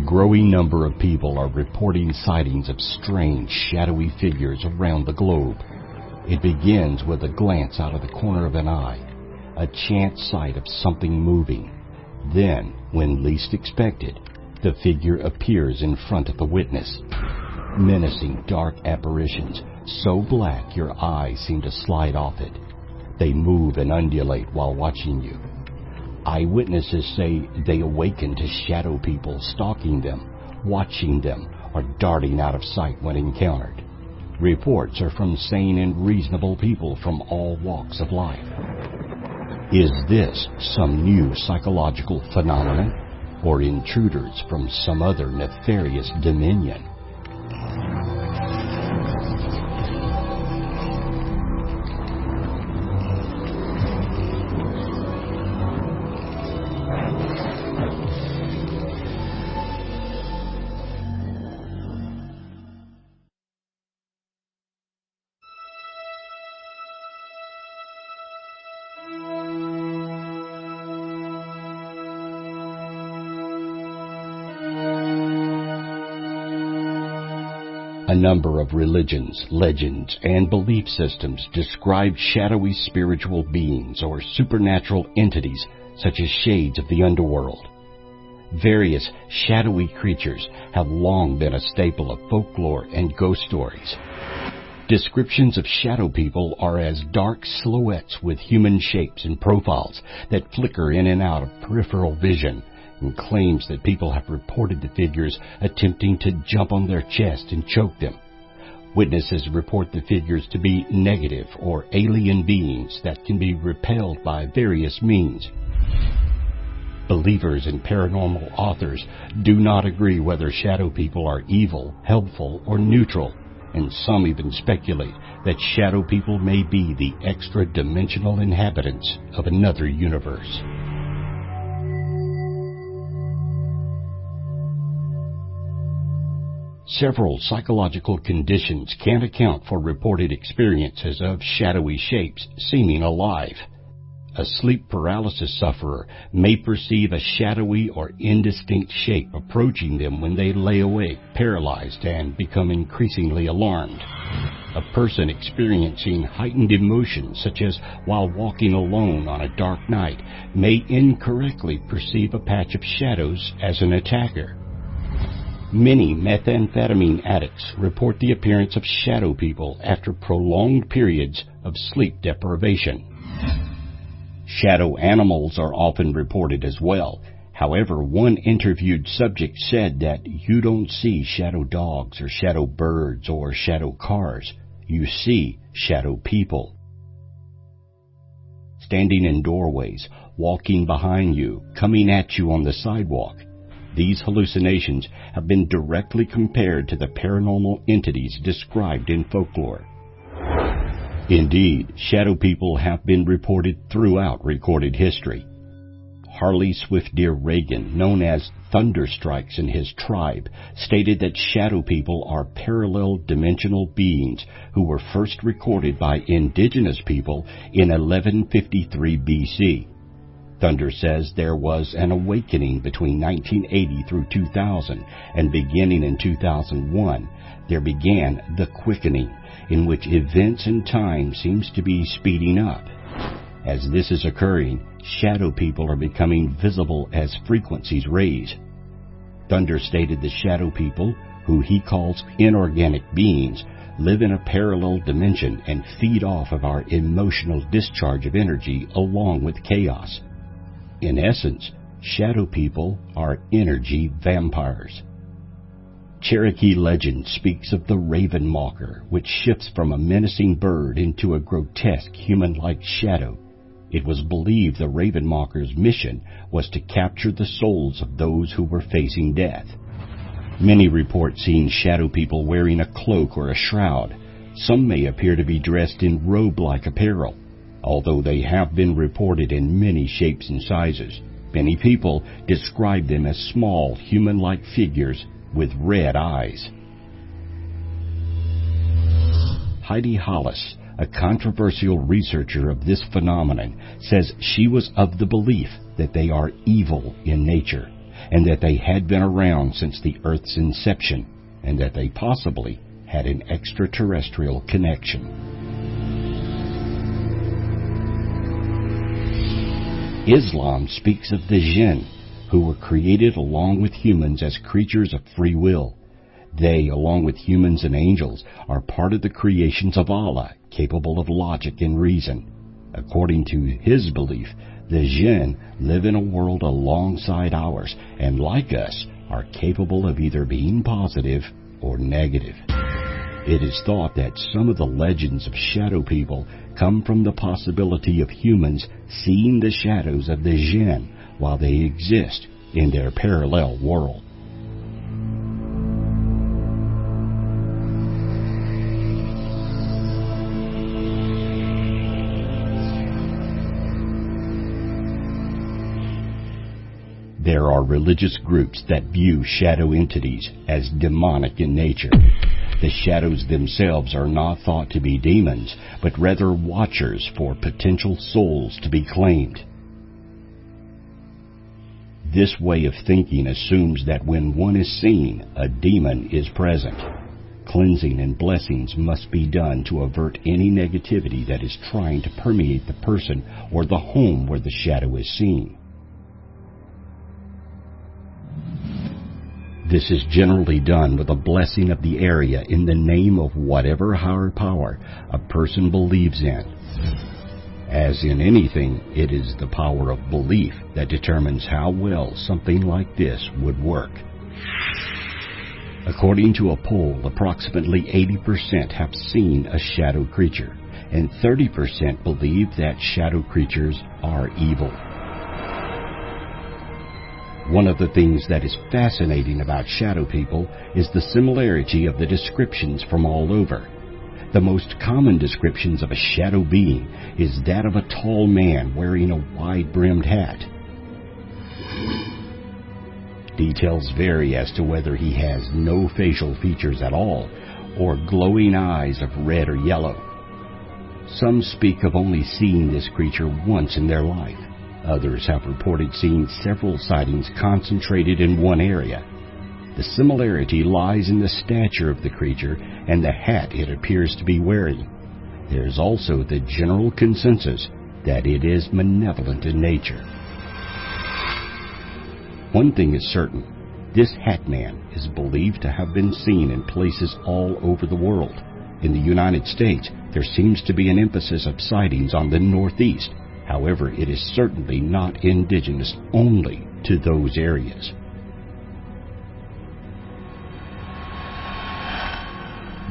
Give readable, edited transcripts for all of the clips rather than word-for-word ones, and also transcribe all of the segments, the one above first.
growing number of people are reporting sightings of strange, shadowy figures around the globe. It begins with a glance out of the corner of an eye, a chance sight of something moving. Then, when least expected, the figure appears in front of the witness. Menacing dark apparitions, so black your eyes seem to slide off it. They move and undulate while watching you. Eyewitnesses say they awaken to shadow people stalking them, watching them, or darting out of sight when encountered. Reports are from sane and reasonable people from all walks of life. Is this some new psychological phenomenon, or intruders from some other nefarious dominion? A number of religions, legends, and belief systems describe shadowy spiritual beings or supernatural entities such as shades of the underworld. Various shadowy creatures have long been a staple of folklore and ghost stories. Descriptions of shadow people are as dark silhouettes with human shapes and profiles that flicker in and out of peripheral vision, and claims that people have reported the figures attempting to jump on their chest and choke them. Witnesses report the figures to be negative or alien beings that can be repelled by various means. Believers and paranormal authors do not agree whether shadow people are evil, helpful, or neutral, and some even speculate that shadow people may be the extra-dimensional inhabitants of another universe. Several psychological conditions can account for reported experiences of shadowy shapes seeming alive. A sleep paralysis sufferer may perceive a shadowy or indistinct shape approaching them when they lay awake, paralyzed, and become increasingly alarmed. A person experiencing heightened emotions, such as while walking alone on a dark night, may incorrectly perceive a patch of shadows as an attacker. Many methamphetamine addicts report the appearance of shadow people after prolonged periods of sleep deprivation. Shadow animals are often reported as well. However, one interviewed subject said that you don't see shadow dogs or shadow birds or shadow cars. You see shadow people. Standing in doorways, walking behind you, coming at you on the sidewalk. These hallucinations have been directly compared to the paranormal entities described in folklore. Indeed, shadow people have been reported throughout recorded history. Harley Swift-Deer Reagan, known as Thunderstrikes and his tribe, stated that shadow people are parallel dimensional beings who were first recorded by indigenous people in 1153 BC. Thunder says there was an awakening between 1980 through 2000, and beginning in 2001, there began the quickening, in which events and time seems to be speeding up. As this is occurring, shadow people are becoming visible as frequencies raise. Thunder stated the shadow people, who he calls inorganic beings, live in a parallel dimension and feed off of our emotional discharge of energy along with chaos. In essence, shadow people are energy vampires. Cherokee legend speaks of the Raven Mocker, which shifts from a menacing bird into a grotesque human-like shadow. It was believed the Raven Mocker's mission was to capture the souls of those who were facing death. Many report seeing shadow people wearing a cloak or a shroud. Some may appear to be dressed in robe-like apparel. Although they have been reported in many shapes and sizes, many people describe them as small, human-like figures with red eyes. Heidi Hollis, a controversial researcher of this phenomenon, says she was of the belief that they are evil in nature, and that they had been around since the Earth's inception, and that they possibly had an extraterrestrial connection. Islam speaks of the jinn, who were created along with humans as creatures of free will. They, along with humans and angels, are part of the creations of Allah, capable of logic and reason. According to his belief, the jinn live in a world alongside ours, and like us, are capable of either being positive or negative. It is thought that some of the legends of shadow people come from the possibility of humans seeing the shadows of the jinn while they exist in their parallel world. There are religious groups that view shadow entities as demonic in nature. The shadows themselves are not thought to be demons, but rather watchers for potential souls to be claimed. This way of thinking assumes that when one is seen, a demon is present. Cleansing and blessings must be done to avert any negativity that is trying to permeate the person or the home where the shadow is seen. This is generally done with a blessing of the area in the name of whatever higher power a person believes in. As in anything, it is the power of belief that determines how well something like this would work. According to a poll, approximately 80% have seen a shadow creature, and 30% believe that shadow creatures are evil. One of the things that is fascinating about shadow people is the similarity of the descriptions from all over. The most common descriptions of a shadow being is that of a tall man wearing a wide-brimmed hat. Details vary as to whether he has no facial features at all or glowing eyes of red or yellow. Some speak of only seeing this creature once in their life. Others have reported seeing several sightings concentrated in one area. The similarity lies in the stature of the creature and the hat it appears to be wearing. There is also the general consensus that it is malevolent in nature. One thing is certain, this Hat Man is believed to have been seen in places all over the world. In the United States, there seems to be an emphasis of sightings on the Northeast. However, it is certainly not indigenous only to those areas.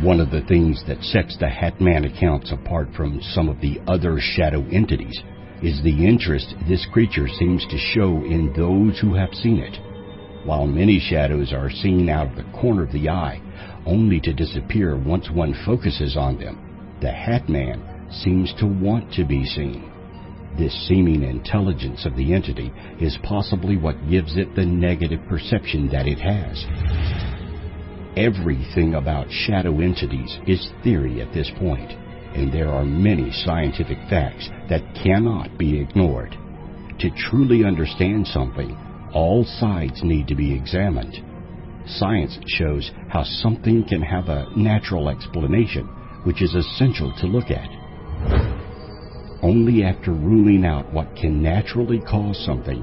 One of the things that sets the Hat Man accounts apart from some of the other shadow entities is the interest this creature seems to show in those who have seen it. While many shadows are seen out of the corner of the eye, only to disappear once one focuses on them, the Hat Man seems to want to be seen. This seeming intelligence of the entity is possibly what gives it the negative perception that it has. Everything about shadow entities is theory at this point, and there are many scientific facts that cannot be ignored. To truly understand something, all sides need to be examined. Science shows how something can have a natural explanation, which is essential to look at. Only after ruling out what can naturally cause something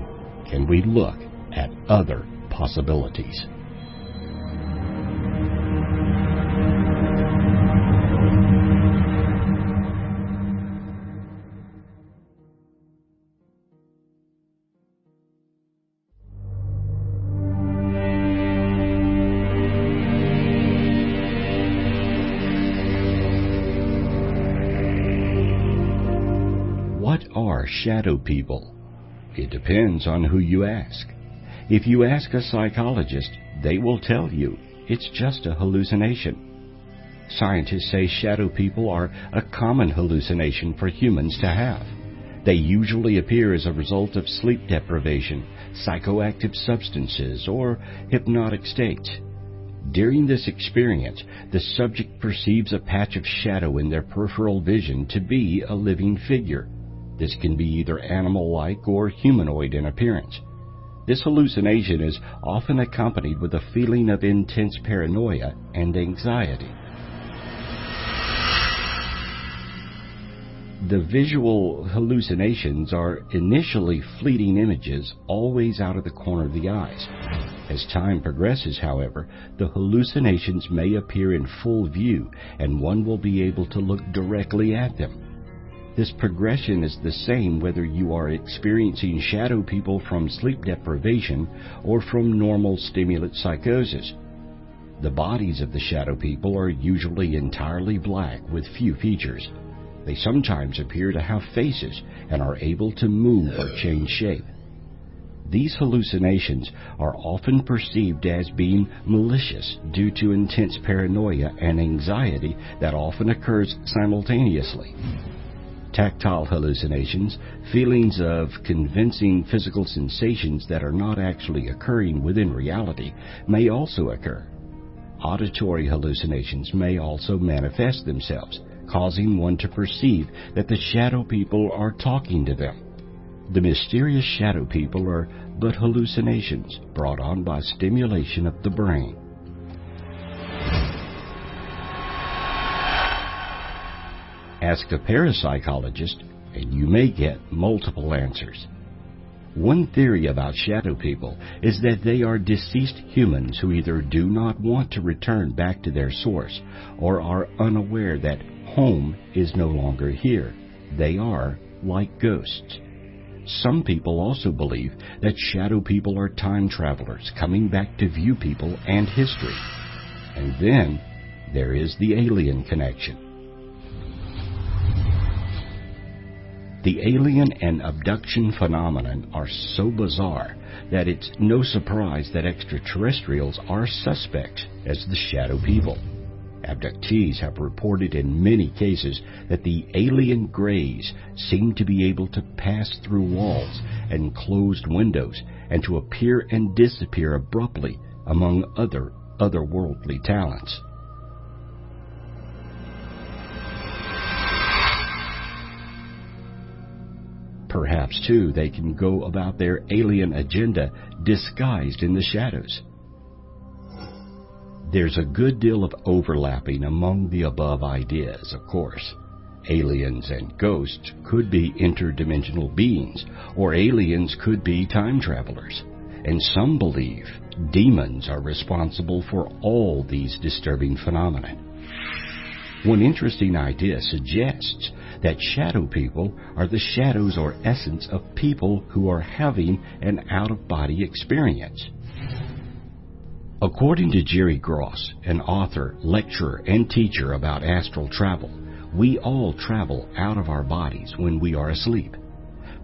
can we look at other possibilities. What are shadow people? It depends on who you ask. If you ask a psychologist, they will tell you it's just a hallucination. Scientists say shadow people are a common hallucination for humans to have. They usually appear as a result of sleep deprivation, psychoactive substances, or hypnotic states. During this experience, the subject perceives a patch of shadow in their peripheral vision to be a living figure. This can be either animal-like or humanoid in appearance. This hallucination is often accompanied with a feeling of intense paranoia and anxiety. The visual hallucinations are initially fleeting images, always out of the corner of the eyes. As time progresses, however, the hallucinations may appear in full view, and one will be able to look directly at them. This progression is the same whether you are experiencing shadow people from sleep deprivation or from normal stimulant psychosis. The bodies of the shadow people are usually entirely black with few features. They sometimes appear to have faces and are able to move or change shape. These hallucinations are often perceived as being malicious due to intense paranoia and anxiety that often occurs simultaneously. Tactile hallucinations, feelings of convincing physical sensations that are not actually occurring within reality, may also occur. Auditory hallucinations may also manifest themselves, causing one to perceive that the shadow people are talking to them. The mysterious shadow people are but hallucinations brought on by stimulation of the brain. Ask a parapsychologist, and you may get multiple answers. One theory about shadow people is that they are deceased humans who either do not want to return back to their source or are unaware that home is no longer here. They are like ghosts. Some people also believe that shadow people are time travelers coming back to view people and history. And then there is the alien connection. The alien and abduction phenomenon are so bizarre that it's no surprise that extraterrestrials are suspects as the shadow people. Abductees have reported in many cases that the alien greys seem to be able to pass through walls and closed windows and to appear and disappear abruptly among otherworldly talents. Perhaps, too, they can go about their alien agenda disguised in the shadows. There's a good deal of overlapping among the above ideas, of course. Aliens and ghosts could be interdimensional beings, or aliens could be time travelers. And some believe demons are responsible for all these disturbing phenomena. One interesting idea suggests that shadow people are the shadows or essence of people who are having an out-of-body experience. According to Jerry Gross, an author, lecturer, and teacher about astral travel, we all travel out of our bodies when we are asleep.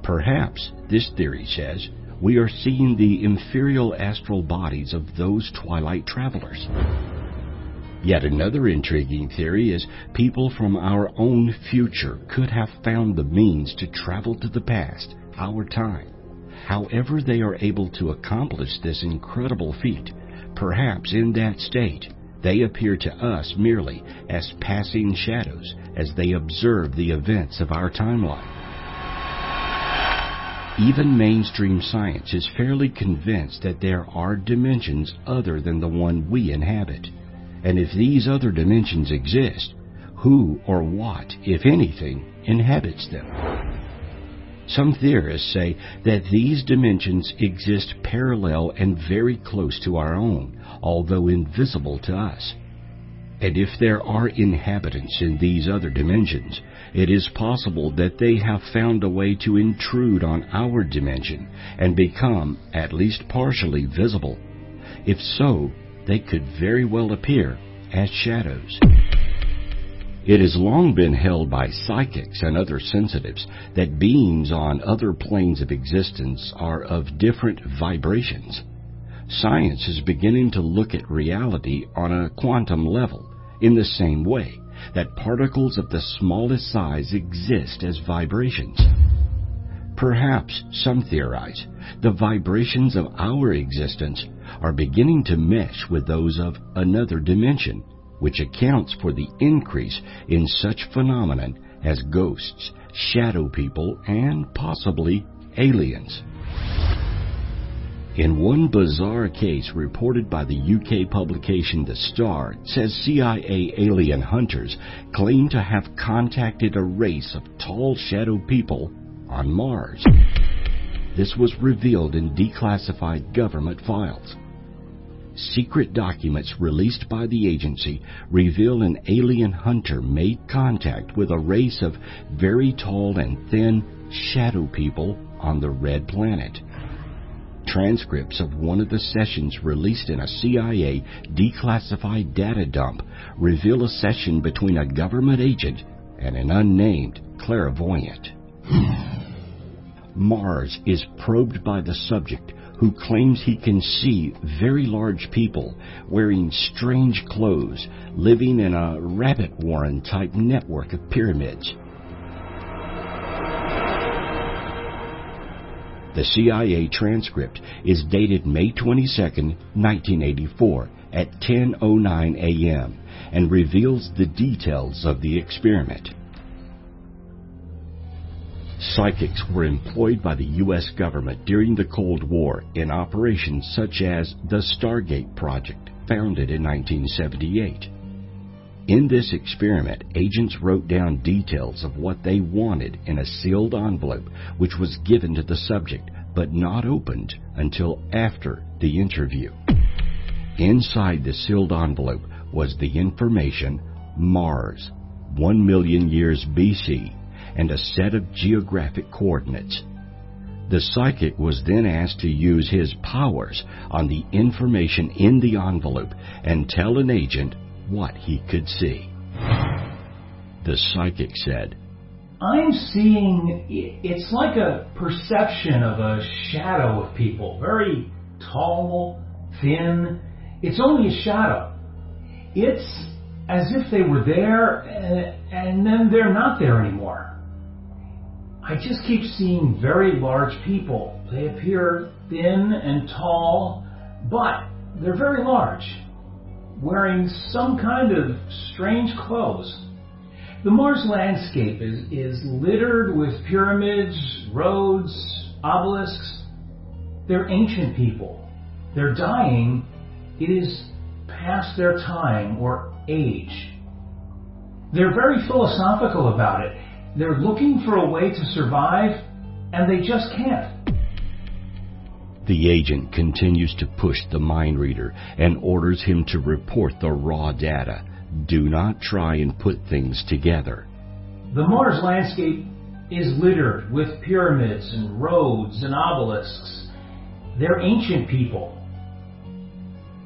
Perhaps, this theory says, we are seeing the inferior astral bodies of those twilight travelers. Yet another intriguing theory is people from our own future could have found the means to travel to the past, our time. However they are able to accomplish this incredible feat, perhaps in that state, they appear to us merely as passing shadows as they observe the events of our timeline. Even mainstream science is fairly convinced that there are dimensions other than the one we inhabit. And if these other dimensions exist, who or what, if anything, inhabits them? Some theorists say that these dimensions exist parallel and very close to our own, although invisible to us. And if there are inhabitants in these other dimensions, it is possible that they have found a way to intrude on our dimension and become at least partially visible. If so, they could very well appear as shadows. It has long been held by psychics and other sensitives that beings on other planes of existence are of different vibrations. Science is beginning to look at reality on a quantum level in the same way that particles of the smallest size exist as vibrations. Perhaps, some theorize, the vibrations of our existence are beginning to mesh with those of another dimension, which accounts for the increase in such phenomenon as ghosts, shadow people, and possibly aliens. In one bizarre case reported by the UK publication The Star, it says CIA alien hunters claim to have contacted a race of tall shadow people on Mars. This was revealed in declassified government files. Secret documents released by the agency reveal an alien hunter made contact with a race of very tall and thin shadow people on the Red Planet. Transcripts of one of the sessions released in a CIA declassified data dump reveal a session between a government agent and an unnamed clairvoyant. Mars is probed by the subject, who claims he can see very large people wearing strange clothes, living in a rabbit warren type network of pyramids. The CIA transcript is dated May 22, 1984 at 10:09 a.m. and reveals the details of the experiment. Psychics were employed by the U.S. government during the Cold War in operations such as the Stargate Project, founded in 1978. In this experiment, agents wrote down details of what they wanted in a sealed envelope, which was given to the subject, but not opened until after the interview. Inside the sealed envelope was the information Mars, 1 million years BC, and a set of geographic coordinates. The psychic was then asked to use his powers on the information in the envelope and tell an agent what he could see. The psychic said, "I'm seeing, it's like a perception of a shadow of people, very tall, thin. It's only a shadow. It's as if they were there and then they're not there anymore. I just keep seeing very large people. They appear thin and tall, but they're very large, wearing some kind of strange clothes. The Mars landscape is littered with pyramids, roads, obelisks. They're ancient people. They're dying. It is past their time or age. They're very philosophical about it. They're looking for a way to survive, and they just can't." The agent continues to push the mind reader and orders him to report the raw data. Do not try and put things together. "The Mars landscape is littered with pyramids and roads and obelisks. They're ancient people."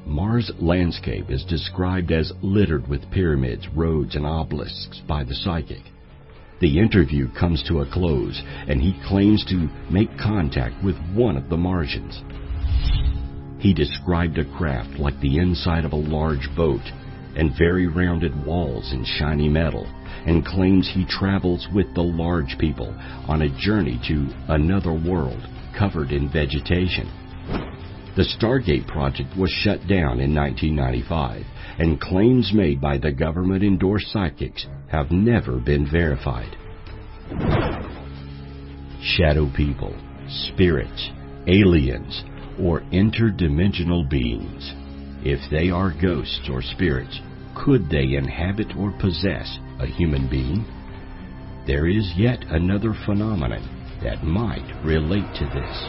Mars landscape is described as littered with pyramids, roads, and obelisks by the psychic. The interview comes to a close, and he claims to make contact with one of the Martians. He described a craft like the inside of a large boat, and very rounded walls and shiny metal, and claims he travels with the large people on a journey to another world covered in vegetation. The Stargate project was shut down in 1995, and claims made by the government-endorsed psychics have never been verified. Shadow people, spirits, aliens, or interdimensional beings. If they are ghosts or spirits, could they inhabit or possess a human being? There is yet another phenomenon that might relate to this.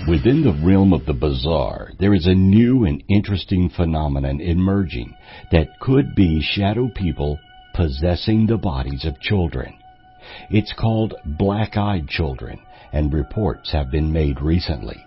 Within the realm of the bizarre, there is a new and interesting phenomenon emerging that could be shadow people possessing the bodies of children. It's called black-eyed children, and reports have been made recently.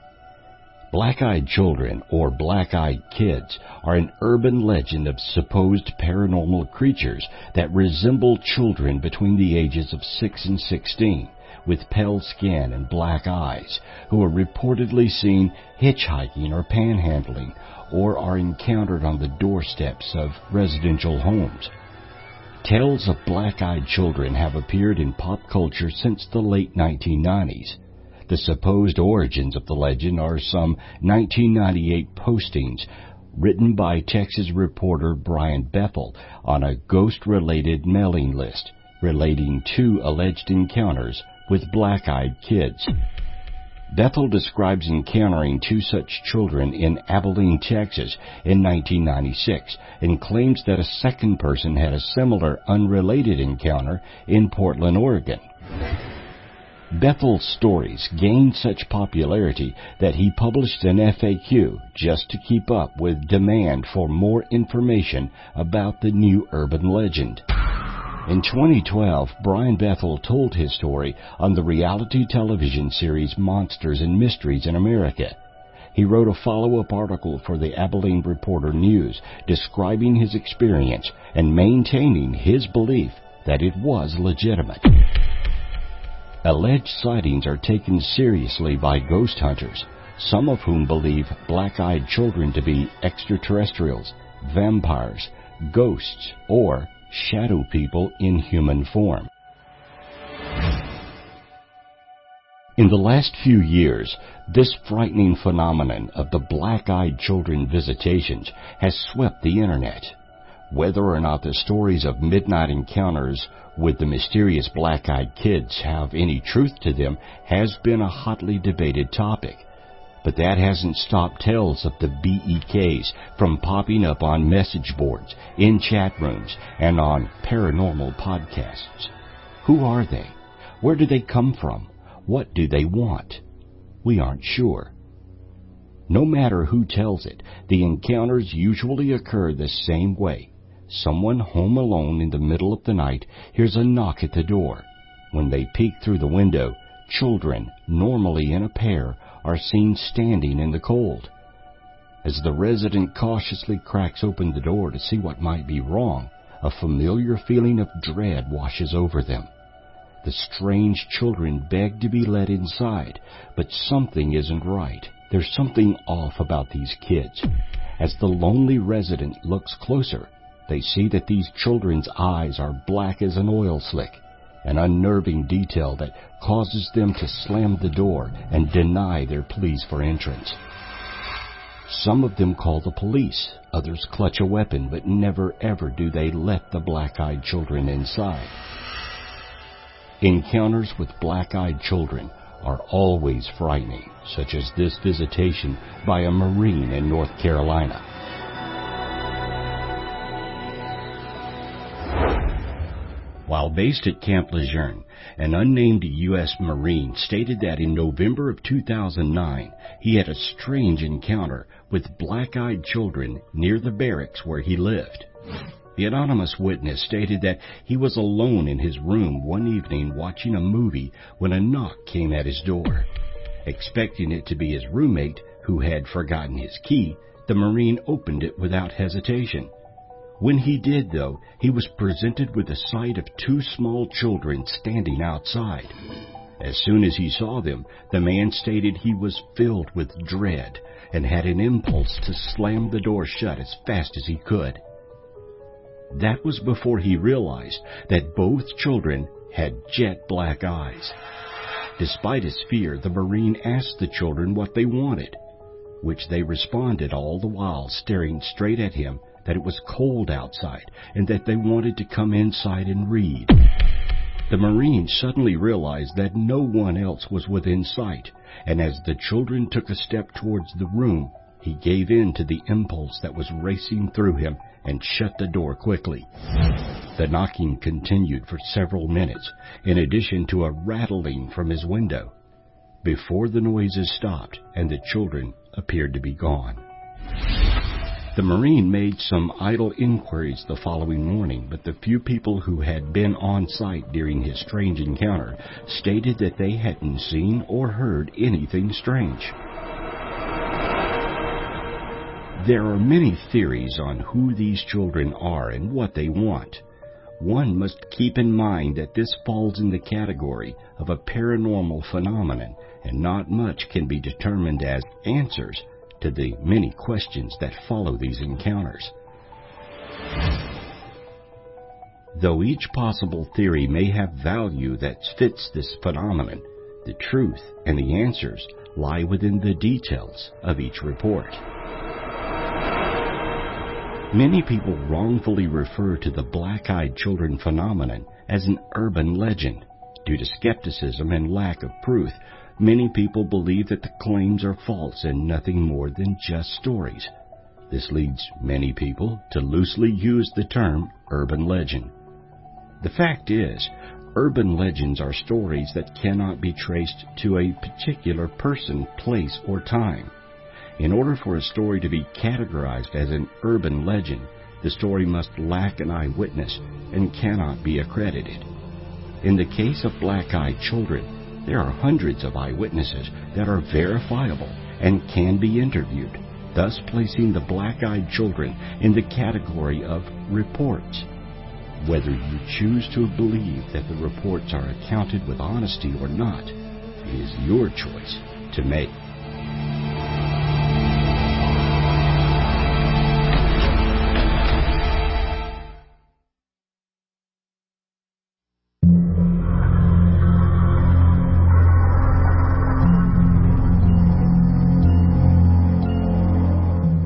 Black-eyed children, or black-eyed kids, are an urban legend of supposed paranormal creatures that resemble children between the ages of 6 and 16. With pale skin and black eyes, who are reportedly seen hitchhiking or panhandling, or are encountered on the doorsteps of residential homes. Tales of black-eyed children have appeared in pop culture since the late 1990s. The supposed origins of the legend are some 1998 postings written by Texas reporter Brian Bethel on a ghost-related mailing list relating 2 alleged encounters with black-eyed kids. Bethel describes encountering 2 such children in Abilene, Texas in 1996 and claims that a second person had a similar unrelated encounter in Portland, Oregon. Bethel's stories gained such popularity that he published an FAQ just to keep up with demand for more information about the new urban legend. In 2012, Brian Bethel told his story on the reality television series Monsters and Mysteries in America. He wrote a follow-up article for the Abilene Reporter News describing his experience and maintaining his belief that it was legitimate. Alleged sightings are taken seriously by ghost hunters, some of whom believe black-eyed children to be extraterrestrials, vampires, ghosts, or shadow people in human form. In the last few years, this frightening phenomenon of the black-eyed children visitations has swept the internet. Whether or not the stories of midnight encounters with the mysterious black-eyed kids have any truth to them has been a hotly debated topic. But that hasn't stopped tales of the BEKs from popping up on message boards, in chat rooms, and on paranormal podcasts. Who are they? Where do they come from? What do they want? We aren't sure. No matter who tells it, the encounters usually occur the same way. Someone home alone in the middle of the night hears a knock at the door. When they peek through the window, children, normally in a pair, are seen standing in the cold. As the resident cautiously cracks open the door to see what might be wrong, a familiar feeling of dread washes over them. The strange children beg to be let inside, but something isn't right. There's something off about these kids. As the lonely resident looks closer, they see that these children's eyes are black as an oil slick, an unnerving detail that causes them to slam the door and deny their pleas for entrance. Some of them call the police, others clutch a weapon, but never ever do they let the black-eyed children inside. Encounters with black-eyed children are always frightening, such as this visitation by a Marine in North Carolina. While based at Camp Lejeune, an unnamed U.S. Marine stated that in November of 2009, he had a strange encounter with black-eyed children near the barracks where he lived. The anonymous witness stated that he was alone in his room one evening watching a movie when a knock came at his door. Expecting it to be his roommate, who had forgotten his key, the Marine opened it without hesitation. When he did, though, he was presented with the sight of 2 small children standing outside. As soon as he saw them, the man stated he was filled with dread and had an impulse to slam the door shut as fast as he could. That was before he realized that both children had jet black eyes. Despite his fear, the Marine asked the children what they wanted, which they responded all the while staring straight at him that it was cold outside and that they wanted to come inside and read. The Marine suddenly realized that no one else was within sight, and as the children took a step towards the room, he gave in to the impulse that was racing through him and shut the door quickly. The knocking continued for several minutes, in addition to a rattling from his window, before the noises stopped and the children appeared to be gone. The Marine made some idle inquiries the following morning, but the few people who had been on site during his strange encounter stated that they hadn't seen or heard anything strange. There are many theories on who these children are and what they want. One must keep in mind that this falls in the category of a paranormal phenomenon, and not much can be determined as answers to the many questions that follow these encounters. Though each possible theory may have value that fits this phenomenon, the truth and the answers lie within the details of each report. Many people wrongfully refer to the black-eyed children phenomenon as an urban legend. Due to skepticism and lack of proof, many people believe that the claims are false and nothing more than just stories. This leads many people to loosely use the term urban legend. The fact is, urban legends are stories that cannot be traced to a particular person, place, or time. In order for a story to be categorized as an urban legend, the story must lack an eyewitness and cannot be accredited. In the case of black-eyed children, there are hundreds of eyewitnesses that are verifiable and can be interviewed, thus placing the black-eyed children in the category of reports. Whether you choose to believe that the reports are accounted with honesty or not, it is your choice to make.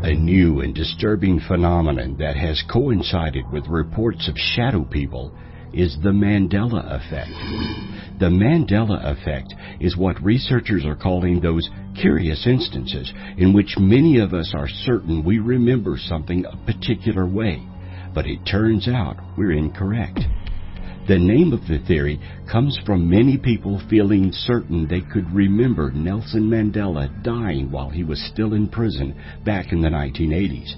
A new and disturbing phenomenon that has coincided with reports of shadow people is the Mandela effect. The Mandela effect is what researchers are calling those curious instances in which many of us are certain we remember something a particular way, but it turns out we're incorrect. The name of the theory comes from many people feeling certain they could remember Nelson Mandela dying while he was still in prison back in the 1980s.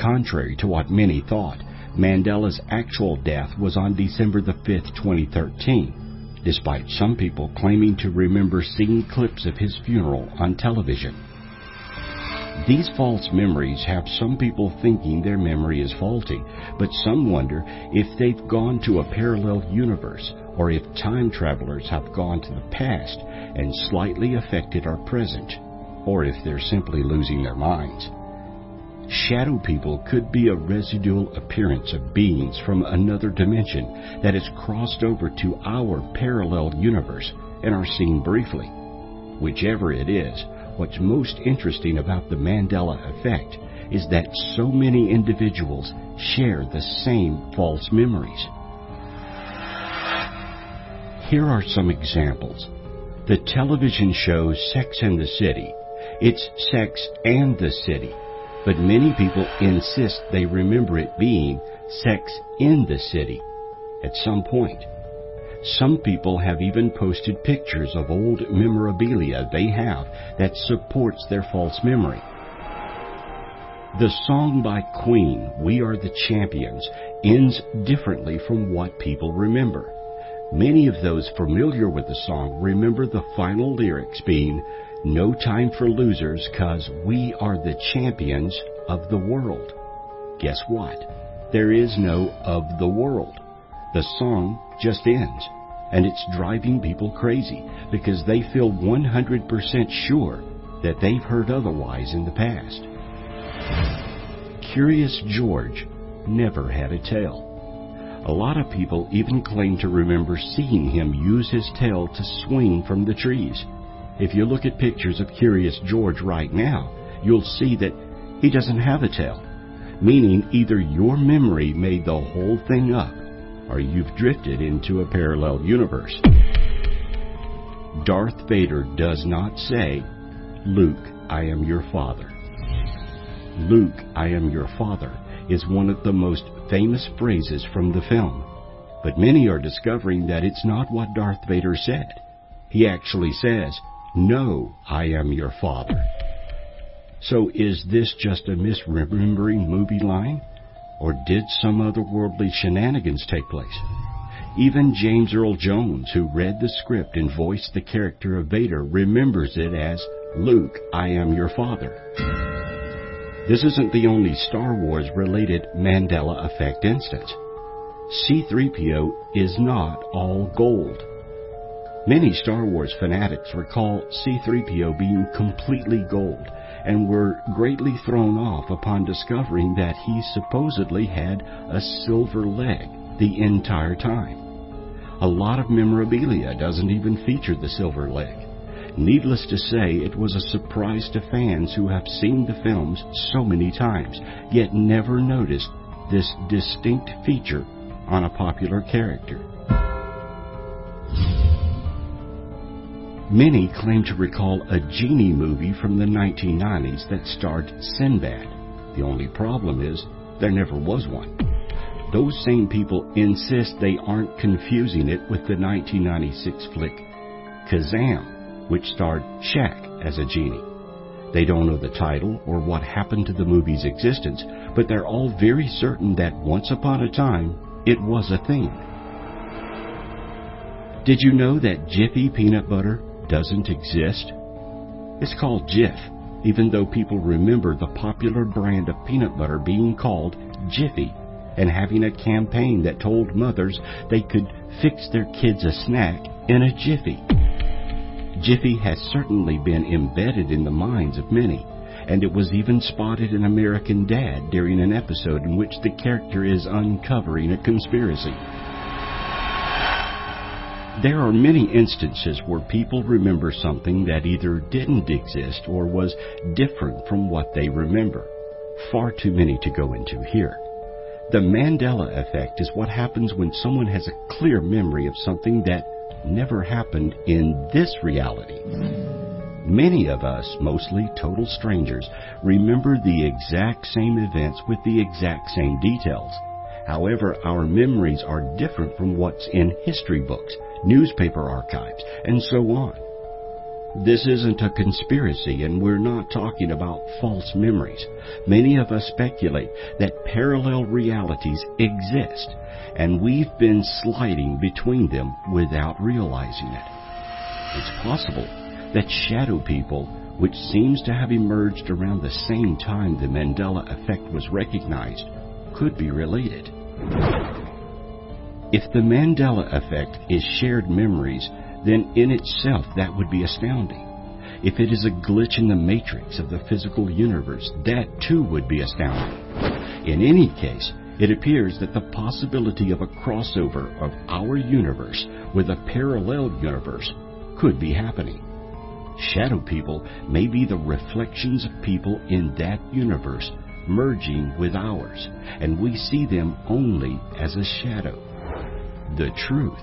Contrary to what many thought, Mandela's actual death was on December the 5th, 2013, despite some people claiming to remember seeing clips of his funeral on television. These false memories have some people thinking their memory is faulty, but some wonder if they've gone to a parallel universe or if time travelers have gone to the past and slightly affected our present, or if they're simply losing their minds. Shadow people could be a residual appearance of beings from another dimension that has crossed over to our parallel universe and are seen briefly. Whichever it is, what's most interesting about the Mandela effect is that so many individuals share the same false memories. Here are some examples. The television show Sex and the City. It's Sex and the City, but many people insist they remember it being Sex in the City at some point. Some people have even posted pictures of old memorabilia they have that supports their false memory. The song by Queen, We Are the Champions, ends differently from what people remember. Many of those familiar with the song remember the final lyrics being, "No time for losers, 'cause we are the champions of the world." Guess what? There is no "of the world." The song just ends, and it's driving people crazy because they feel 100% sure that they've heard otherwise in the past. Curious George never had a tail. A lot of people even claim to remember seeing him use his tail to swing from the trees. If you look at pictures of Curious George right now, you'll see that he doesn't have a tail, meaning either your memory made the whole thing up or you've drifted into a parallel universe. Darth Vader does not say, "Luke, I am your father." "Luke, I am your father" is one of the most famous phrases from the film, but many are discovering that it's not what Darth Vader said. He actually says, "No, I am your father." So is this just a misremembering movie line? Or did some otherworldly shenanigans take place? Even James Earl Jones, who read the script and voiced the character of Vader, remembers it as, "Luke, I am your father." This isn't the only Star Wars-related Mandela effect instance. C-3PO is not all gold. Many Star Wars fanatics recall C-3PO being completely gold and were greatly thrown off upon discovering that he supposedly had a silver leg the entire time. A lot of memorabilia doesn't even feature the silver leg. Needless to say, it was a surprise to fans who have seen the films so many times, yet never noticed this distinct feature on a popular character. Many claim to recall a genie movie from the 1990s that starred Sinbad. The only problem is, there never was one. Those same people insist they aren't confusing it with the 1996 flick Kazam, which starred Shaq as a genie. They don't know the title or what happened to the movie's existence, but they're all very certain that once upon a time, it was a thing. Did you know that Jiffy peanut butter doesn't exist? It's called Jif, even though people remember the popular brand of peanut butter being called Jiffy and having a campaign that told mothers they could fix their kids a snack in a jiffy. Jiffy has certainly been embedded in the minds of many, and it was even spotted in American Dad during an episode in which the character is uncovering a conspiracy. There are many instances where people remember something that either didn't exist or was different from what they remember. Far too many to go into here. The Mandela effect is what happens when someone has a clear memory of something that never happened in this reality. Many of us, mostly total strangers, remember the exact same events with the exact same details. However, our memories are different from what's in history books, newspaper archives, and so on. This isn't a conspiracy, and we're not talking about false memories. Many of us speculate that parallel realities exist, and we've been sliding between them without realizing it. It's possible that shadow people, which seems to have emerged around the same time the Mandela effect was recognized, could be related. If the Mandela effect is shared memories, then in itself that would be astounding. If it is a glitch in the matrix of the physical universe, that too would be astounding. In any case, it appears that the possibility of a crossover of our universe with a parallel universe could be happening. Shadow people may be the reflections of people in that universe merging with ours, and we see them only as a shadow. The truth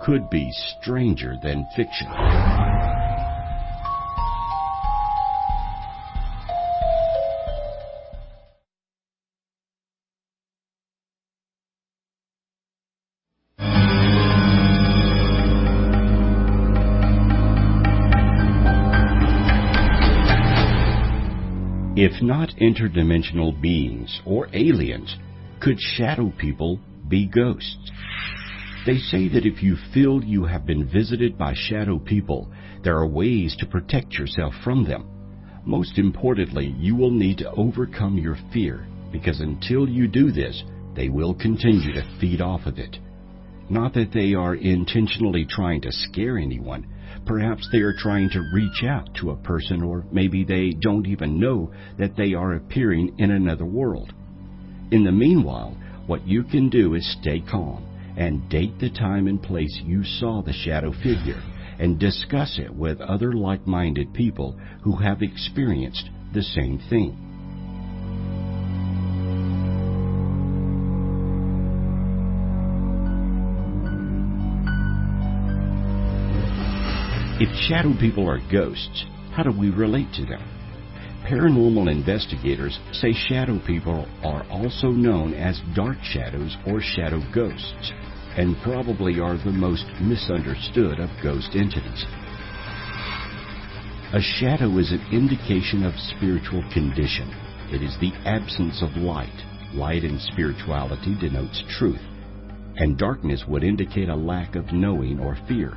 could be stranger than fiction. If not interdimensional beings or aliens, could shadow people be ghosts? They say that if you feel you have been visited by shadow people, there are ways to protect yourself from them. Most importantly, you will need to overcome your fear, because until you do this, they will continue to feed off of it. Not that they are intentionally trying to scare anyone. Perhaps they are trying to reach out to a person, or maybe they don't even know that they are appearing in another world. In the meanwhile, what you can do is stay calm and date the time and place you saw the shadow figure, and discuss it with other like-minded people who have experienced the same thing. If shadow people are ghosts, how do we relate to them? Paranormal investigators say shadow people are also known as dark shadows or shadow ghosts, and probably are the most misunderstood of ghost entities. A shadow is an indication of spiritual condition. It is the absence of light. Light in spirituality denotes truth, and darkness would indicate a lack of knowing or fear.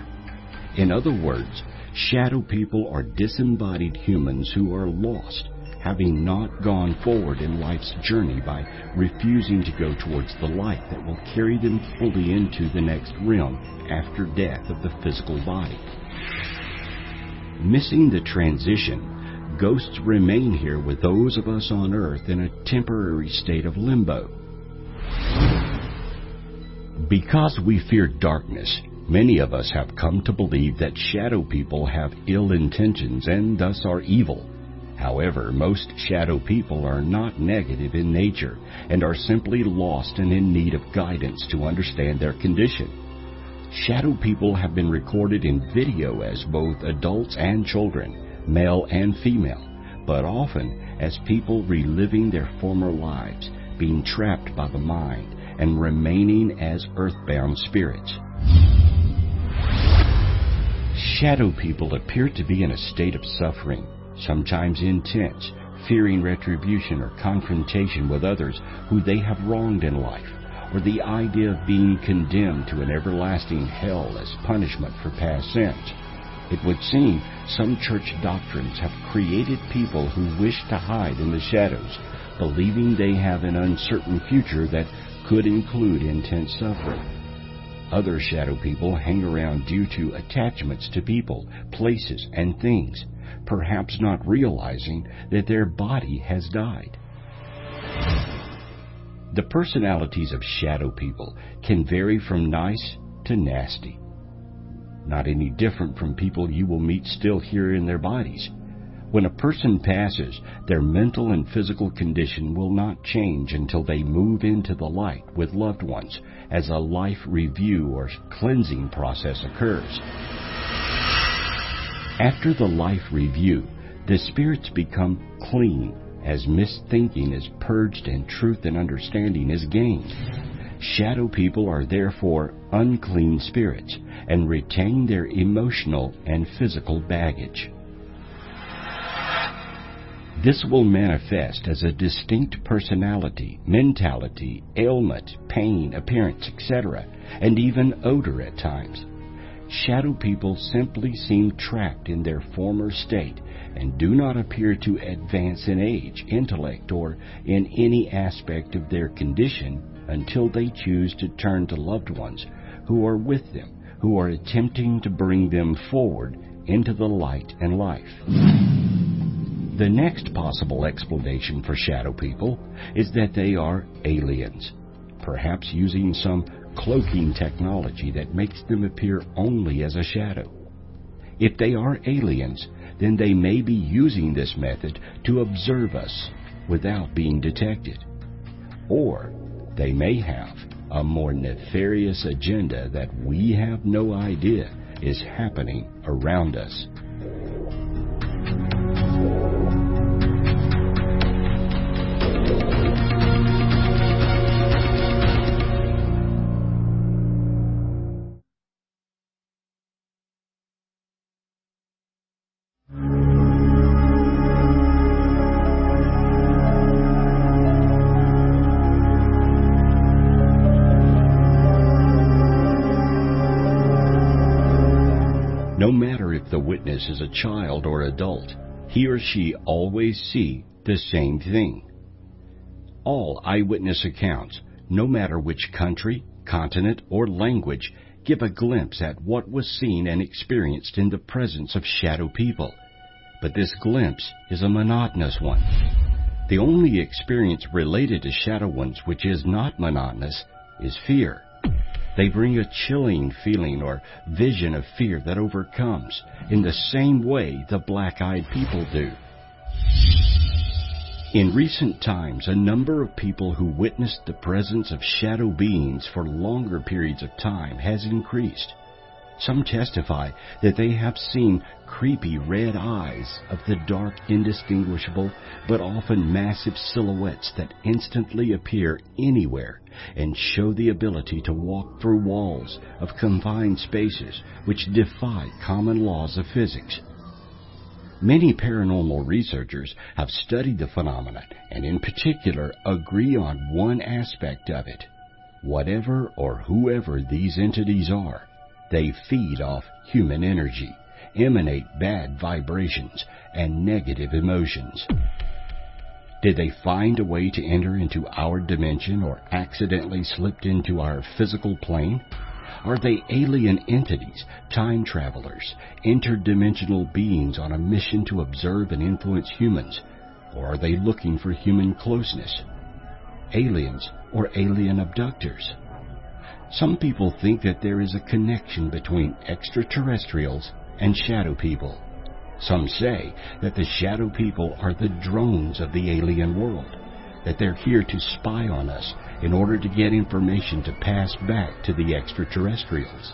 In other words, shadow people are disembodied humans who are lost, having not gone forward in life's journey by refusing to go towards the light that will carry them fully into the next realm after death of the physical body. Missing the transition, ghosts remain here with those of us on Earth in a temporary state of limbo. Because we fear darkness, Many of us have come to believe that shadow people have ill intentions and thus are evil. However, most shadow people are not negative in nature and are simply lost and in need of guidance to understand their condition. Shadow people have been recorded in video as both adults and children, male and female, but often as people reliving their former lives, being trapped by the mind, and remaining as earthbound spirits. Shadow people appear to be in a state of suffering, sometimes intense, fearing retribution or confrontation with others who they have wronged in life, or the idea of being condemned to an everlasting hell as punishment for past sins. It would seem some church doctrines have created people who wish to hide in the shadows, believing they have an uncertain future that could include intense suffering. Other shadow people hang around due to attachments to people, places, and things, perhaps not realizing that their body has died. The personalities of shadow people can vary from nice to nasty. Not any different from people you will meet still here in their bodies. When a person passes, their mental and physical condition will not change until they move into the light with loved ones, as a life review or cleansing process occurs. After the life review, the spirits become clean, as misthinking is purged and truth and understanding is gained. Shadow people are therefore unclean spirits and retain their emotional and physical baggage. This will manifest as a distinct personality, mentality, ailment, pain, appearance, etc., and even odor at times. Shadow people simply seem trapped in their former state and do not appear to advance in age, intellect, or in any aspect of their condition until they choose to turn to loved ones who are with them, who are attempting to bring them forward into the light and life. The next possible explanation for shadow people is that they are aliens, perhaps using some cloaking technology that makes them appear only as a shadow. If they are aliens, then they may be using this method to observe us without being detected. Or they may have a more nefarious agenda that we have no idea is happening around us. No matter if the witness is a child or adult, he or she always see the same thing. All eyewitness accounts, no matter which country, continent, or language, give a glimpse at what was seen and experienced in the presence of shadow people. But this glimpse is a monotonous one. The only experience related to shadow ones which is not monotonous is fear. They bring a chilling feeling or vision of fear that overcomes in the same way the black-eyed people do. In recent times, a number of people who witnessed the presence of shadow beings for longer periods of time has increased. Some testify that they have seen creepy red eyes of the dark, indistinguishable, but often massive silhouettes that instantly appear anywhere and show the ability to walk through walls of confined spaces which defy common laws of physics. Many paranormal researchers have studied the phenomenon and in particular agree on one aspect of it. Whatever or whoever these entities are, they feed off human energy, emanate bad vibrations, and negative emotions. Did they find a way to enter into our dimension or accidentally slipped into our physical plane? Are they alien entities, time travelers, interdimensional beings on a mission to observe and influence humans? Or are they looking for human closeness? Aliens or alien abductors? Some people think that there is a connection between extraterrestrials and shadow people. Some say that the shadow people are the drones of the alien world, that they're here to spy on us in order to get information to pass back to the extraterrestrials.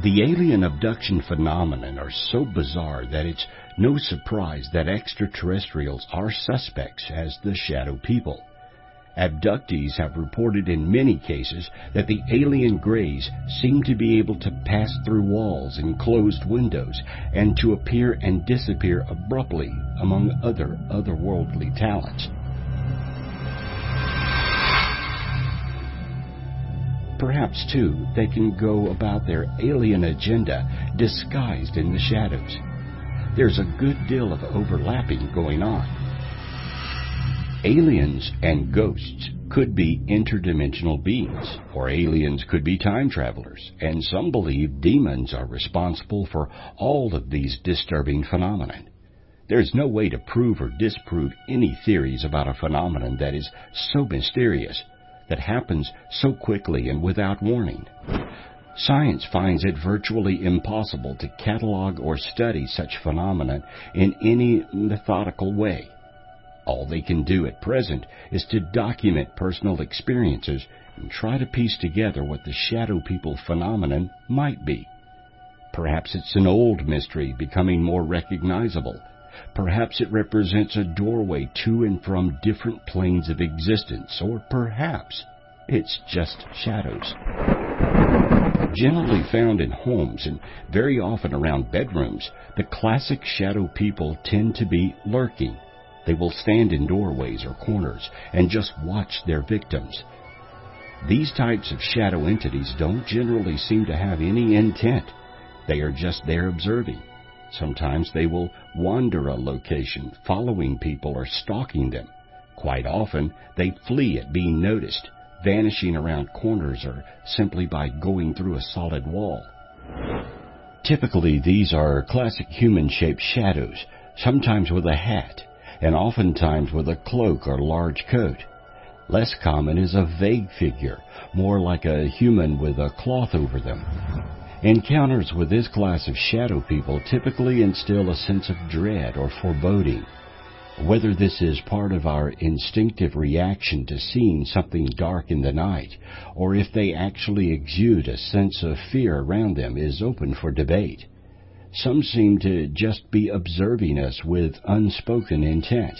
The alien abduction phenomenon are so bizarre that it's no surprise that extraterrestrials are suspects as the shadow people. Abductees have reported in many cases that the alien greys seem to be able to pass through walls and closed windows and to appear and disappear abruptly among other otherworldly talents. Perhaps, too, they can go about their alien agenda disguised in the shadows. There's a good deal of overlapping going on. Aliens and ghosts could be interdimensional beings, or aliens could be time travelers, and some believe demons are responsible for all of these disturbing phenomena. There's no way to prove or disprove any theories about a phenomenon that is so mysterious, that happens so quickly and without warning. Science finds it virtually impossible to catalog or study such phenomena in any methodical way. All they can do at present is to document personal experiences and try to piece together what the shadow people phenomenon might be. Perhaps it's an old mystery becoming more recognizable. Perhaps it represents a doorway to and from different planes of existence, or perhaps it's just shadows. Generally found in homes and very often around bedrooms, the classic shadow people tend to be lurking. They will stand in doorways or corners and just watch their victims. These types of shadow entities don't generally seem to have any intent. They are just there observing. Sometimes they will wander a location, following people or stalking them. Quite often, they flee at being noticed, vanishing around corners or simply by going through a solid wall. Typically, these are classic human-shaped shadows, sometimes with a hat, and oftentimes with a cloak or large coat. Less common is a vague figure, more like a human with a cloth over them. Encounters with this class of shadow people typically instill a sense of dread or foreboding. Whether this is part of our instinctive reaction to seeing something dark in the night, or if they actually exude a sense of fear around them, is open for debate. Some seem to just be observing us with unspoken intent.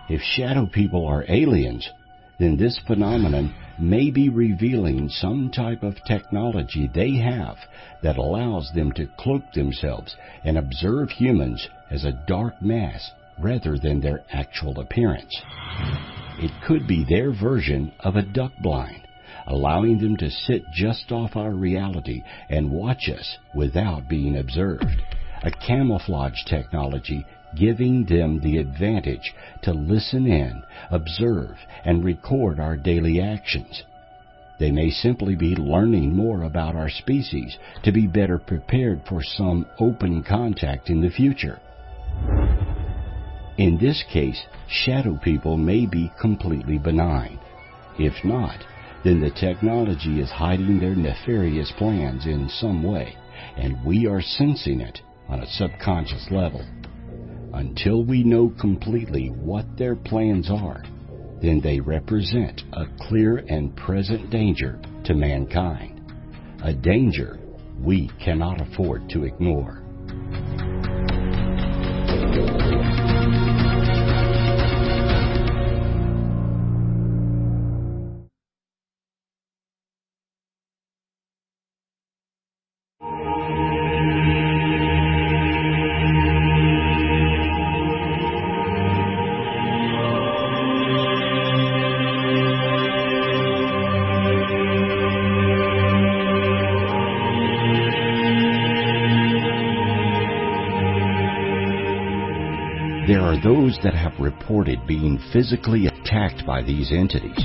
If shadow people are aliens, then this phenomenon may be revealing some type of technology they have that allows them to cloak themselves and observe humans as a dark mass rather than their actual appearance. It could be their version of a duck blind, allowing them to sit just off our reality and watch us without being observed. A camouflage technology giving them the advantage to listen in, observe, and record our daily actions. They may simply be learning more about our species to be better prepared for some open contact in the future. In this case, shadow people may be completely benign. If not, then the technology is hiding their nefarious plans in some way, and we are sensing it on a subconscious level. Until we know completely what their plans are, then they represent a clear and present danger to mankind, a danger we cannot afford to ignore. There are those that have reported being physically attacked by these entities.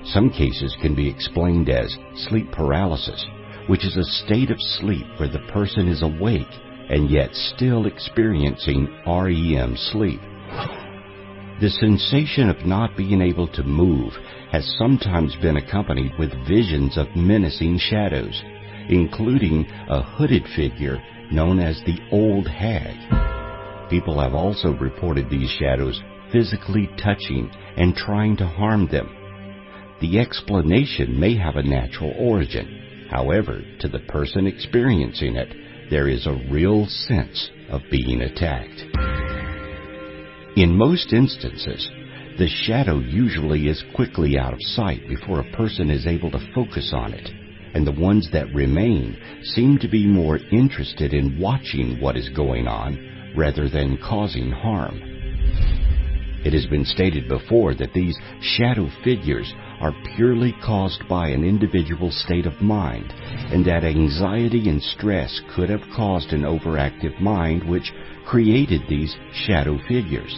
Some cases can be explained as sleep paralysis, which is a state of sleep where the person is awake and yet still experiencing REM sleep. The sensation of not being able to move has sometimes been accompanied with visions of menacing shadows, including a hooded figure known as the Old Hag. People have also reported these shadows physically touching and trying to harm them. The explanation may have a natural origin. However, to the person experiencing it, there is a real sense of being attacked. In most instances, the shadow usually is quickly out of sight before a person is able to focus on it, and the ones that remain seem to be more interested in watching what is going on rather than causing harm. It has been stated before that these shadow figures are purely caused by an individual's state of mind, and that anxiety and stress could have caused an overactive mind which created these shadow figures.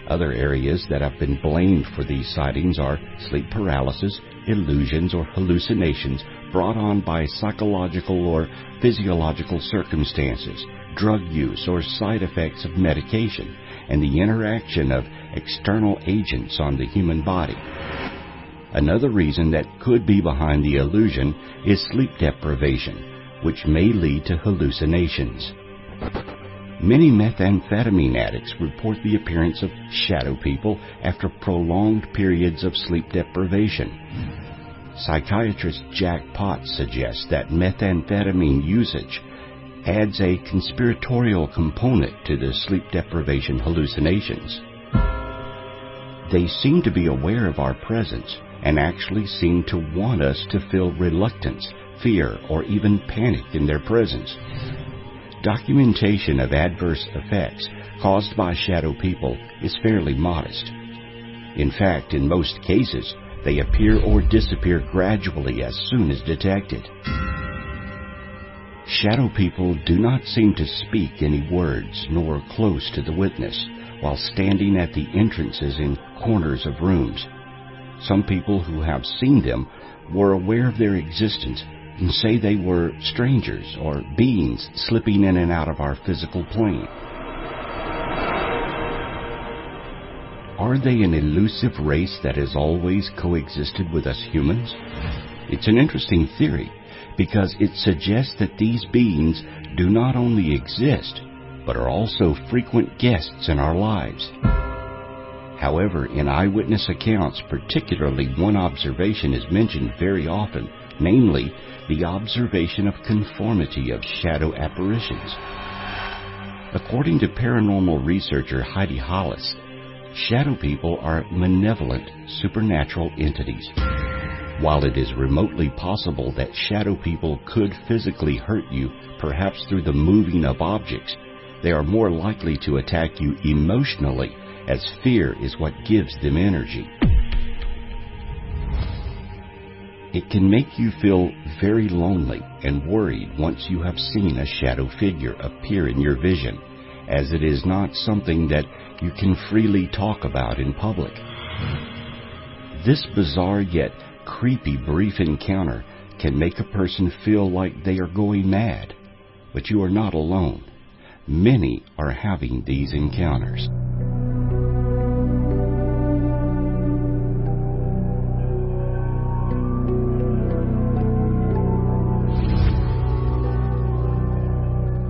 Other areas that have been blamed for these sightings are sleep paralysis, illusions or hallucinations brought on by psychological or physiological circumstances, drug use or side effects of medication, and the interaction of external agents on the human body. Another reason that could be behind the illusion is sleep deprivation, which may lead to hallucinations. Many methamphetamine addicts report the appearance of shadow people after prolonged periods of sleep deprivation. Psychiatrist Jack Potts suggests that methamphetamine usage adds a conspiratorial component to the sleep deprivation hallucinations. They seem to be aware of our presence and actually seem to want us to feel reluctance, fear, or even panic in their presence. Documentation of adverse effects caused by shadow people is fairly modest. In fact, in most cases, they appear or disappear gradually as soon as detected. Shadow people do not seem to speak any words nor close to the witness while standing at the entrances in corners of rooms. Some people who have seen them were aware of their existence and say they were strangers or beings slipping in and out of our physical plane. Are they an elusive race that has always coexisted with us humans? It's an interesting theory because it suggests that these beings do not only exist, but are also frequent guests in our lives. However, in eyewitness accounts, particularly one observation is mentioned very often, namely, the observation of conformity of shadow apparitions. According to paranormal researcher Heidi Hollis, shadow people are malevolent, supernatural entities. While it is remotely possible that shadow people could physically hurt you, perhaps through the moving of objects, they are more likely to attack you emotionally, as fear is what gives them energy. It can make you feel very lonely and worried once you have seen a shadow figure appear in your vision, as it is not something that you can freely talk about in public. This bizarre yet creepy brief encounter can make a person feel like they are going mad, but you are not alone. Many are having these encounters.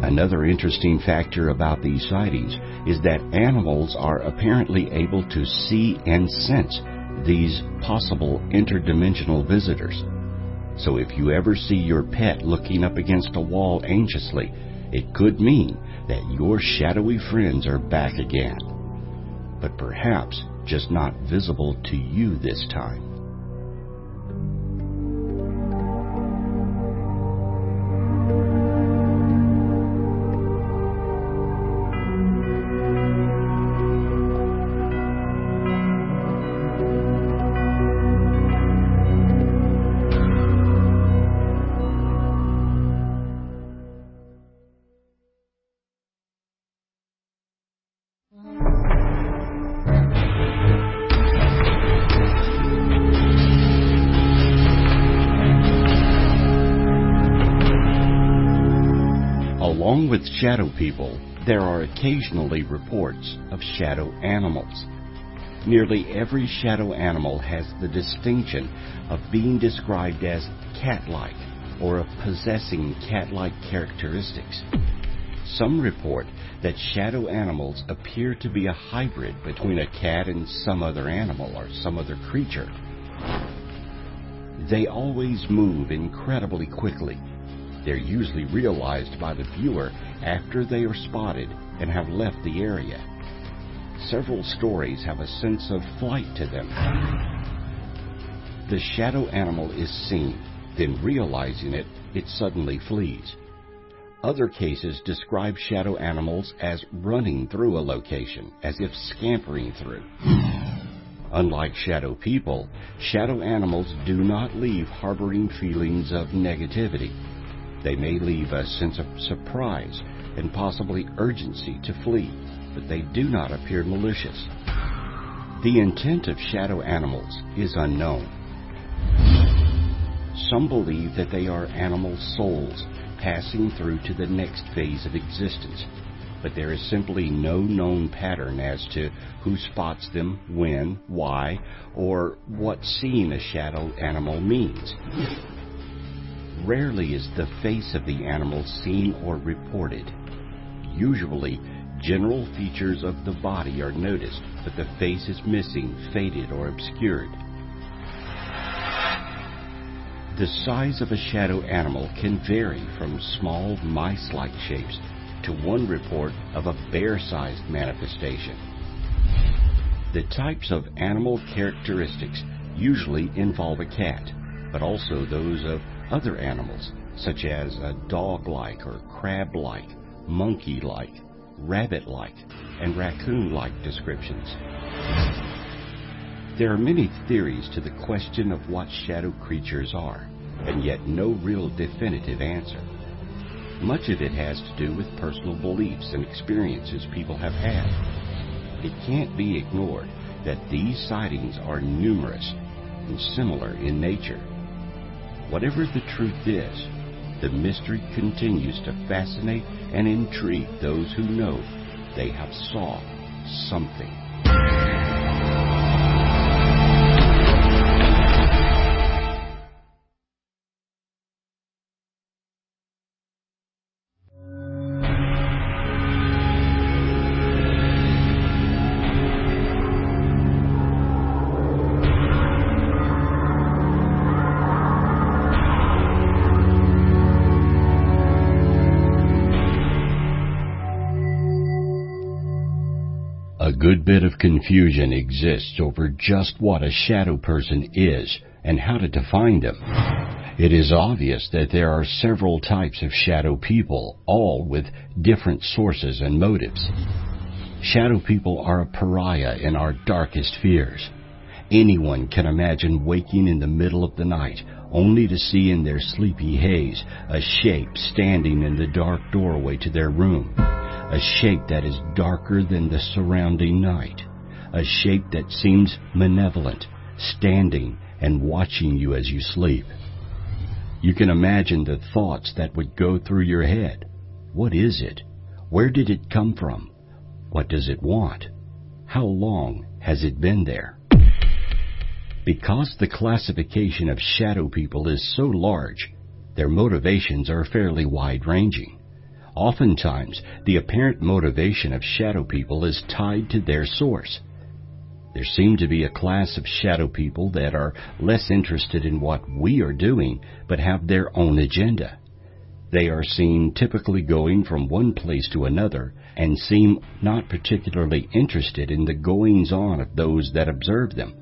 Another interesting factor about these sightings is that animals are apparently able to see and sense these possible interdimensional visitors. So if you ever see your pet looking up against a wall anxiously, it could mean that your shadowy friends are back again, but perhaps just not visible to you this time. Along with shadow people, there are occasionally reports of shadow animals. Nearly every shadow animal has the distinction of being described as cat-like or of possessing cat-like characteristics. Some report that shadow animals appear to be a hybrid between a cat and some other animal or some other creature. They always move incredibly quickly. They're usually realized by the viewer after they are spotted and have left the area. Several stories have a sense of flight to them. The shadow animal is seen, then realizing it, it suddenly flees. Other cases describe shadow animals as running through a location, as if scampering through. Unlike shadow people, shadow animals do not leave harboring feelings of negativity. They may leave a sense of surprise and possibly urgency to flee, but they do not appear malicious. The intent of shadow animals is unknown. Some believe that they are animal souls passing through to the next phase of existence, but there is simply no known pattern as to who spots them, when, why, or what seeing a shadow animal means. Rarely is the face of the animal seen or reported. Usually, general features of the body are noticed, but the face is missing, faded, or obscured. The size of a shadow animal can vary from small mice-like shapes to one report of a bear-sized manifestation. The types of animal characteristics usually involve a cat, but also those of other animals, such as a dog-like or crab-like, monkey-like, rabbit-like, and raccoon-like descriptions. There are many theories to the question of what shadow creatures are, and yet no real definitive answer. Much of it has to do with personal beliefs and experiences people have had. It can't be ignored that these sightings are numerous and similar in nature. Whatever the truth is, the mystery continues to fascinate and intrigue those who know they have saw something. A good bit of confusion exists over just what a shadow person is and how to define them. It is obvious that there are several types of shadow people, all with different sources and motives. Shadow people are a pariah in our darkest fears. Anyone can imagine waking in the middle of the night only to see in their sleepy haze a shape standing in the dark doorway to their room. A shape that is darker than the surrounding night. A shape that seems malevolent, standing and watching you as you sleep. You can imagine the thoughts that would go through your head. What is it? Where did it come from? What does it want? How long has it been there? Because the classification of shadow people is so large, their motivations are fairly wide-ranging. Oftentimes, the apparent motivation of shadow people is tied to their source. There seem to be a class of shadow people that are less interested in what we are doing, but have their own agenda. They are seen typically going from one place to another and seem not particularly interested in the goings-on of those that observe them.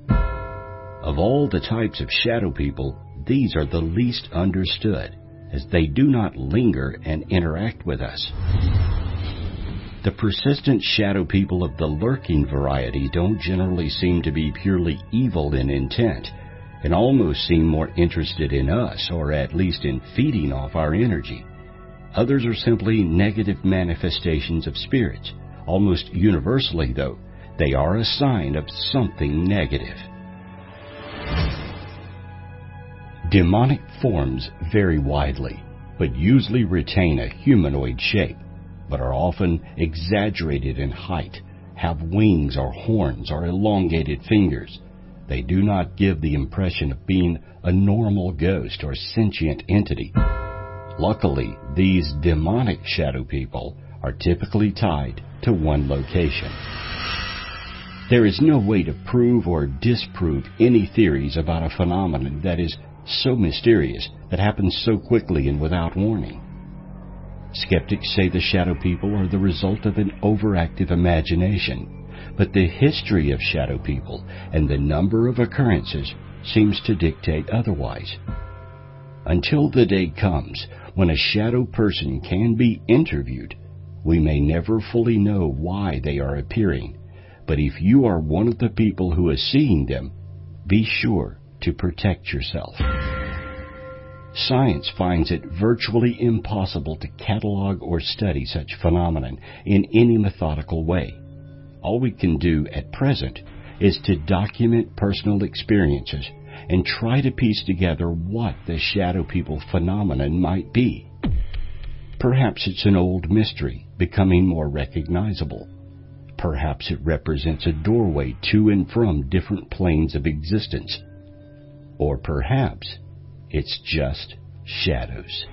Of all the types of shadow people, these are the least understood, as they do not linger and interact with us. The persistent shadow people of the lurking variety don't generally seem to be purely evil in intent, and almost seem more interested in us, or at least in feeding off our energy. Others are simply negative manifestations of spirits. Almost universally, though, they are a sign of something negative. Demonic forms vary widely, but usually retain a humanoid shape, but are often exaggerated in height, have wings or horns or elongated fingers. They do not give the impression of being a normal ghost or sentient entity. Luckily, these demonic shadow people are typically tied to one location. There is no way to prove or disprove any theories about a phenomenon that is so mysterious, that happens so quickly and without warning. Skeptics say the shadow people are the result of an overactive imagination, but the history of shadow people and the number of occurrences seems to dictate otherwise. Until the day comes when a shadow person can be interviewed, we may never fully know why they are appearing. But if you are one of the people who is seeing them, be sure to protect yourself. Science finds it virtually impossible to catalog or study such phenomenon in any methodical way. All we can do at present is to document personal experiences and try to piece together what the shadow people phenomenon might be. Perhaps it's an old mystery becoming more recognizable. Perhaps it represents a doorway to and from different planes of existence. Or perhaps it's just shadows.